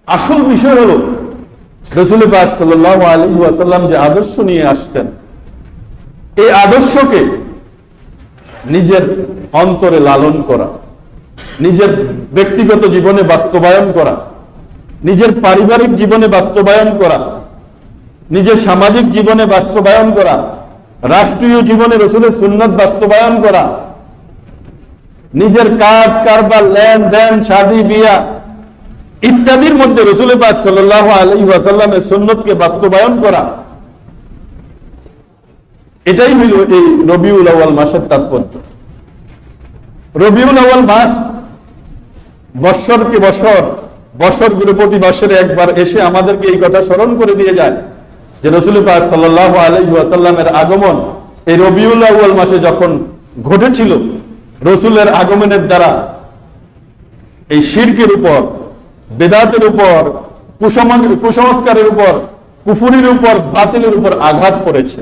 আসল বিষয় হলো রাসূল পাক সাল্লাল্লাহু আলাইহি ওয়াসাল্লাম যে আদর্শ নিয়ে আসছেন, এই আদর্শকে নিজের অন্তরে লালন করা, নিজের ব্যক্তিগত জীবনে বাস্তবায়ন করা, নিজের পারিবারিক জীবনে বাস্তবায়ন করা, নিজের সামাজিক জীবনে বাস্তবায়ন করা, রাষ্ট্রীয় জীবনে রাসূলের সুন্নাত বাস্তবায়ন করা, নিজের কাজ কারবার, লেনদেন, শাদী বিয়া ইত্যাদির মধ্যে রাসূল পাক সাল্লাল্লাহু আলাইহি ওয়াসাল্লামের সুন্নতকে বাস্তবায়ন করা, এটাই হইল এই রবিউল আউয়াল মাসের তাৎপর্য। রবিউল আউয়াল মাস বৎসরকে বছর গুলো প্রতি বছরে একবার এসে আমাদেরকে এই কথা স্মরণ করে দিয়ে যায় যে রাসূল পাক সাল্লাল্লাহু আলাইহি ওয়াসাল্লামের আগমন এই রবিউল আউয়াল মাসে যখন ঘটেছিল, রাসূলের আগমনের দ্বারা এই শিরকের উপর, বেদাতের উপর, কুসংস্কারের উপর, কুফরির উপর, বাতিলের উপর আঘাত পড়েছে।